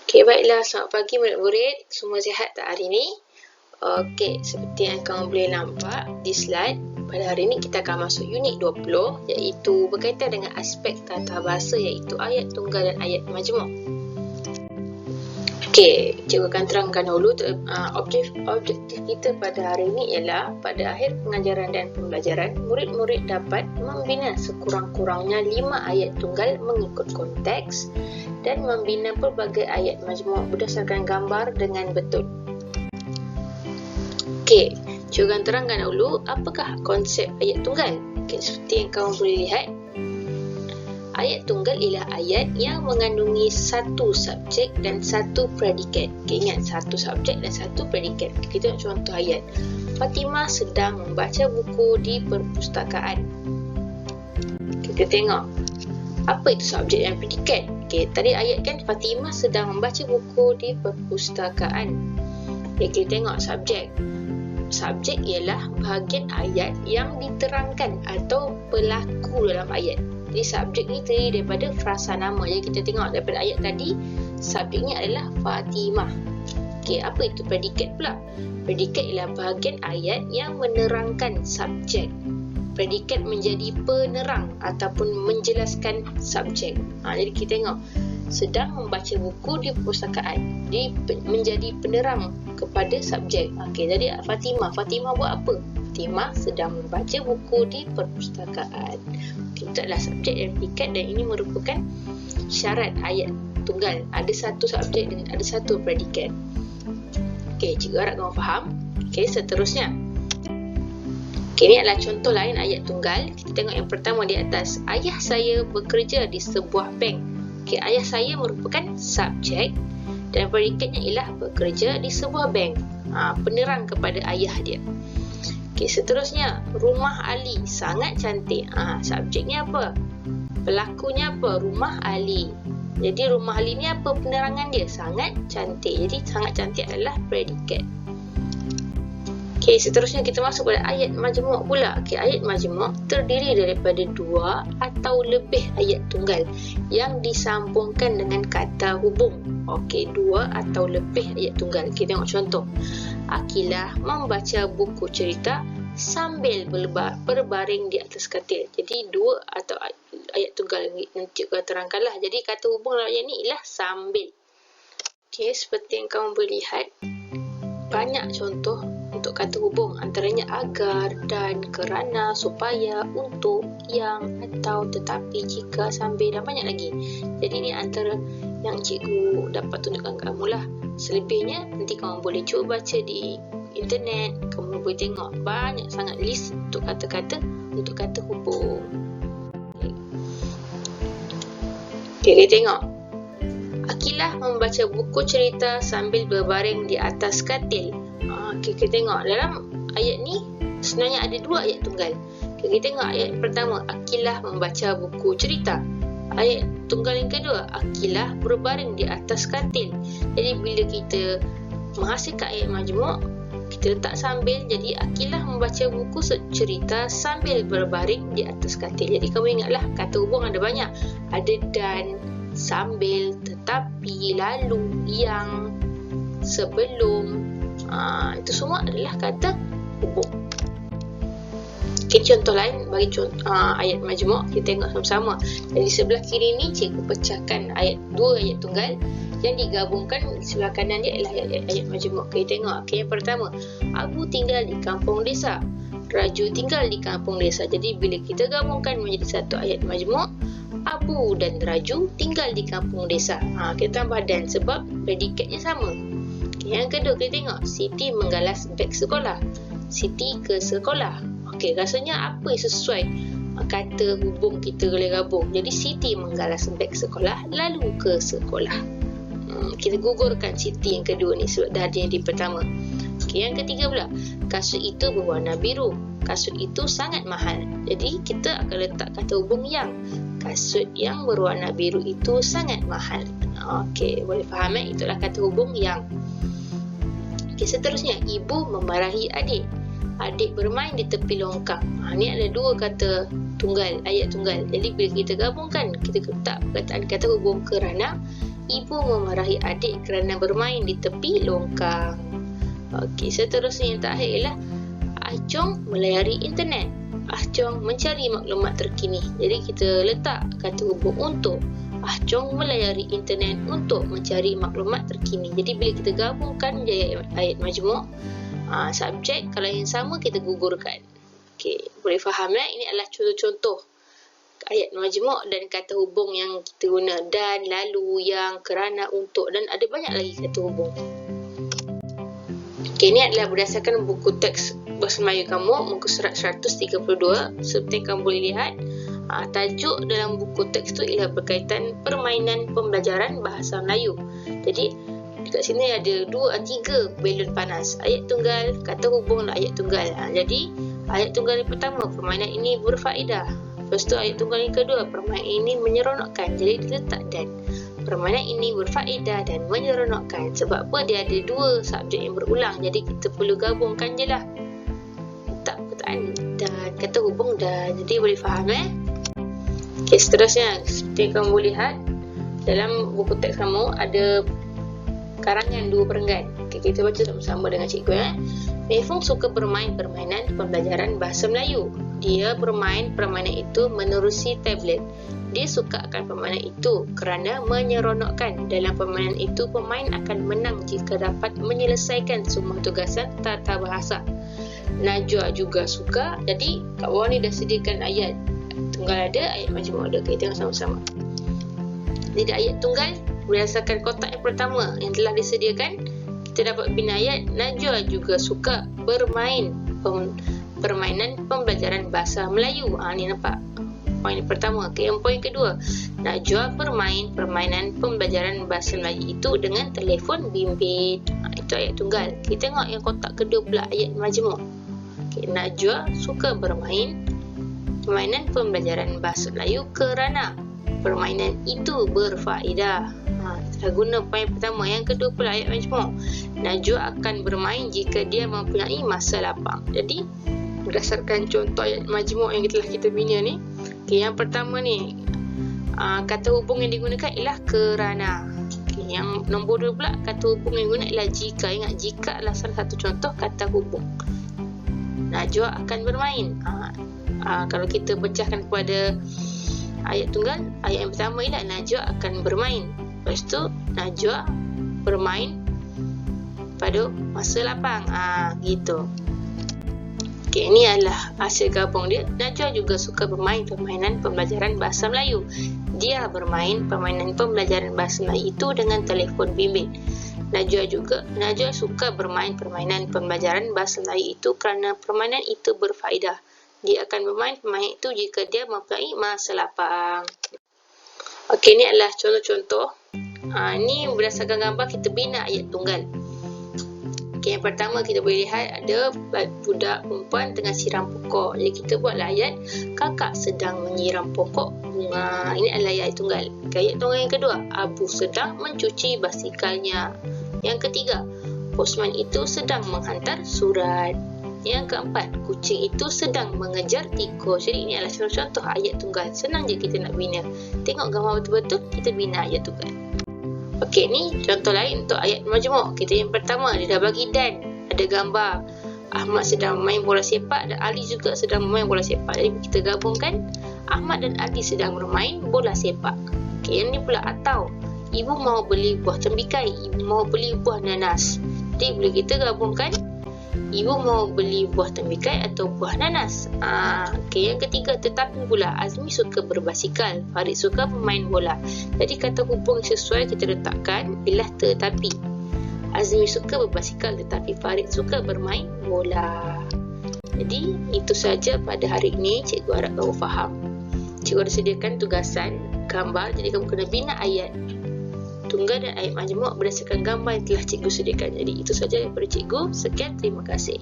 Okey, baiklah. Selamat pagi murid-murid. Semua sihat tak hari ini? Okey, seperti yang kamu boleh nampak di slide, pada hari ini kita akan masuk unit 20 iaitu berkaitan dengan aspek tata bahasa iaitu ayat tunggal dan ayat majmuk. Okey, cikgu akan terangkan dahulu objektif kita pada hari ini ialah pada akhir pengajaran dan pembelajaran, murid-murid dapat membina sekurang-kurangnya 5 ayat tunggal mengikut konteks dan membina pelbagai ayat majmuk berdasarkan gambar dengan betul. Okey, cikgu akan terangkan dahulu apakah konsep ayat tunggal. Okey, seperti yang kamu boleh lihat, ayat tunggal ialah ayat yang mengandungi satu subjek dan satu predikat. Okey, ingat satu subjek dan satu predikat. Kita tengok contoh ayat. Fatimah sedang membaca buku di perpustakaan. Kita tengok apa itu subjek dan predikat. Okey, tadi ayat kan Fatimah sedang membaca buku di perpustakaan. Okey, kita tengok subjek. Subjek ialah bahagian ayat yang diterangkan atau pelaku dalam ayat. Jadi subjek ni terdiri daripada frasa nama. Jadi kita tengok daripada ayat tadi, subjeknya adalah Fatimah. Okey, apa itu predikat pula? Predikat ialah bahagian ayat yang menerangkan subjek. Predikat menjadi penerang ataupun menjelaskan subjek. Jadi kita tengok sedang membaca buku di perpustakaan. Jadi menjadi penerang kepada subjek. Okey, jadi Fatimah buat apa? Fatimah sedang membaca buku di perpustakaan. Okey, itu adalah subjek dan predikat dan ini merupakan syarat ayat tunggal. Ada satu subjek dan ada satu predikat. Okey, cikgu harap kamu faham. Okey, seterusnya. Okey, ini adalah contoh lain ayat tunggal. Kita tengok yang pertama di atas. Ayah saya bekerja di sebuah bank. Okey, ayah saya merupakan subjek dan predikatnya ialah bekerja di sebuah bank. Penerang kepada ayah dia. Okey, seterusnya. Rumah Ali sangat cantik. Subjeknya apa? Pelakunya apa? Rumah Ali. Jadi rumah Ali ni apa penerangan dia? Sangat cantik. Jadi sangat cantik adalah predikat. Okey, seterusnya kita masuk pada ayat majmuk pula. Okey, ayat majmuk terdiri daripada 2 atau lebih ayat tunggal yang disambungkan dengan kata hubung. Okey, 2 atau lebih ayat tunggal. Kita tengok contoh. Akilah membaca buku cerita sambil berbaring di atas katil. Jadi 2 atau ayat tunggal nanti cikgu terangkanlah. Jadi kata hubung dalam ayat ni ialah sambil. Okey, seperti yang kamu boleh lihat, banyak contoh untuk kata hubung, antaranya agar, dan, kerana, supaya, untuk, yang, atau, tetapi, jika, sambil dan banyak lagi. Jadi ini antara yang cikgu dapat tunjukkan kamu lah. Selebihnya nanti kamu boleh cuba baca di internet. Kamu boleh tengok banyak sangat list untuk kata-kata untuk kata hubung. Okey, kita tengok. Akilah membaca buku cerita sambil berbaring di atas katil. Okey, kita tengok dalam ayat ni sebenarnya ada 2 ayat tunggal. Okey, kita tengok ayat pertama, Akilah membaca buku cerita. Ayat tunggal yang kedua, Akilah berbaring di atas katil. Jadi bila kita menghasilkan ayat majmuk, kita letak sambil, jadi Akilah membaca buku cerita sambil berbaring di atas katil. Jadi kamu ingatlah kata hubung ada banyak. Ada dan, sambil, tetapi, lalu, yang, sebelum. Itu semua adalah kata hubung. Okay, contoh lain bagi ayat majmuk, kita tengok sama-sama. Jadi sebelah kiri ni cikgu pecahkan 2 ayat tunggal yang digabungkan di sebelah kanan dia ialah ayat majmuk. Kita tengok. Okay, yang pertama, Abu tinggal di kampung desa, Raju tinggal di kampung desa. Jadi bila kita gabungkan menjadi satu ayat majmuk, Abu dan Raju tinggal di kampung desa. Kita tambah dan sebab predikatnya sama. Yang kedua, kita tengok Siti menggalas beg sekolah. Siti ke sekolah. Okey, rasanya apa yang sesuai kata hubung kita boleh gabung. Jadi Siti menggalas beg sekolah lalu ke sekolah. Kita gugurkan Siti yang kedua ni sebab dah ada yang di pertama. Okey, yang ketiga pula, kasut itu berwarna biru. Kasut itu sangat mahal. Jadi kita akan letak kata hubung yang. Kasut yang berwarna biru itu sangat mahal. Okey, boleh faham itulah kata hubung yang. Okay, seterusnya, ibu memarahi adik. Adik bermain di tepi longkang. Ni ada 2 kata tunggal, ayat tunggal. Jadi bila kita gabungkan, kita letak perkataan kata hubung kerana ibu memarahi adik kerana bermain di tepi longkang. Okey, seterusnya yang terakhir ialah Ah Chong melayari internet. Ah Chong mencari maklumat terkini. Jadi kita letak kata hubung untuk. Ah Chong melayari internet untuk mencari maklumat terkini. Jadi bila kita gabungkan menjadi ayat majmuk, subjek kalau yang sama kita gugurkan. Okey, boleh faham ya? Ini adalah contoh-contoh ayat majmuk dan kata hubung yang kita guna. Dan, lalu, yang, kerana, untuk dan ada banyak lagi kata hubung. Okey, ini adalah berdasarkan buku teks Bahasa Melayu kamu, muka surat 132. Seperti yang kamu boleh lihat, tajuk dalam buku teks tu ialah berkaitan permainan pembelajaran bahasa Melayu. Jadi, dekat sini ada 3 belon panas. Ayat tunggal, kata hubung dan ayat tunggal. Jadi, ayat tunggal yang pertama, permainan ini berfaedah. Lepas tu ayat tunggal yang kedua, permainan ini menyeronokkan. Jadi, diletak dan. Permainan ini berfaedah dan menyeronokkan. Sebab apa? Dia ada 2 subjek yang berulang. Jadi, kita perlu gabungkan je lah. Tak perkataan dan kata hubung dan. Jadi boleh faham Okey, seterusnya seperti yang kamu boleh lihat dalam buku teks kamu ada karangan 2 perenggan. Okey, kita baca sama-sama dengan cikgu Mei Fong suka bermain permainan pembelajaran bahasa Melayu. Dia bermain permainan itu menerusi tablet. Dia suka akan permainan itu kerana menyeronokkan. Dalam permainan itu, pemain akan menang jika dapat menyelesaikan semua tugasan tata bahasa. Najwa juga suka. Jadi kat bawah ni dah sediakan ayat tunggal ada, ayat majmuk ada. Kita tengok sama-sama. Jadi ayat tunggal berdasarkan kotak yang pertama yang telah disediakan, kita dapat bina ayat. Najwa juga suka bermain permainan pembelajaran bahasa Melayu. Ni nampak poin yang pertama. Yang poin kedua, Najwa bermain permainan pembelajaran bahasa Melayu itu dengan telefon bimbit. Itu ayat tunggal. Kita tengok yang kotak kedua pula, ayat majmuk. Najwa suka bermain permainan pembelajaran bahasa Melayu kerana permainan itu berfaedah. Kita dah guna poin pertama. Yang kedua pula ayat majmuk. Najwa akan bermain jika dia mempunyai masa lapang. Jadi berdasarkan contoh ayat majmuk yang telah kita bina ni, yang pertama ni kata hubung yang digunakan ialah kerana. Yang nombor 2 pula kata hubung yang digunakan ialah jika. Ingat, jika adalah salah satu contoh kata hubung. Najwa akan bermain. Kalau kita pecahkan kepada ayat tunggal, ayat yang pertama ialah Najwa akan bermain. Lepas tu Najwa bermain pada masa lapang. Gitu. Okey, ini adalah hasil gabung dia. Najwa juga suka bermain permainan pembelajaran bahasa Melayu. Dia bermain permainan pembelajaran bahasa Melayu itu dengan telefon bimbit. Najwa suka bermain permainan pembelajaran bahasa Melayu itu kerana permainan itu berfaedah. Dia akan bermain permainan itu jika dia mempunyai masa lapang. Okey, ini adalah contoh-contoh. Ini berdasarkan gambar kita bina ayat tunggal. Okay, yang pertama kita boleh lihat ada budak perempuan tengah siram pokok. Jadi kita buatlah ayat kakak sedang menyiram pokok bunga. Ini adalah ayat tunggal. Okay, ayat tunggal yang kedua, Abu sedang mencuci basikalnya. Yang ketiga, postman itu sedang menghantar surat. Yang keempat, kucing itu sedang mengejar tikus. Jadi ini adalah contoh-contoh ayat tunggal. Senang je kita nak bina. Tengok gambar betul-betul, kita bina ayat tunggal. Okey, ni contoh lain untuk ayat majmuk. Kita yang pertama, dia dah bagi dan. Ada gambar Ahmad sedang main bola sepak dan Ali juga sedang main bola sepak. Jadi kita gabungkan Ahmad dan Ali sedang bermain bola sepak. Okey, yang ni pula atau ibu mahu beli buah tembikai, ibu mahu beli buah nanas. Jadi boleh kita gabungkan ibu mahu beli buah tembikai atau buah nanas. Okey, yang ketiga, tetapi pula Azmi suka berbasikal, Farid suka bermain bola. Jadi kata hubung sesuai kita letakkan ialah tetapi. Azmi suka berbasikal tetapi Farid suka bermain bola. Jadi itu saja pada hari ini. Cikgu harap kamu faham. Cikgu ada sediakan tugasan gambar. Jadi kamu kena bina ayat tunggal dan ayat majmuk berdasarkan gambar yang telah cikgu sediakan. Jadi itu saja daripada cikgu. Sekian, terima kasih.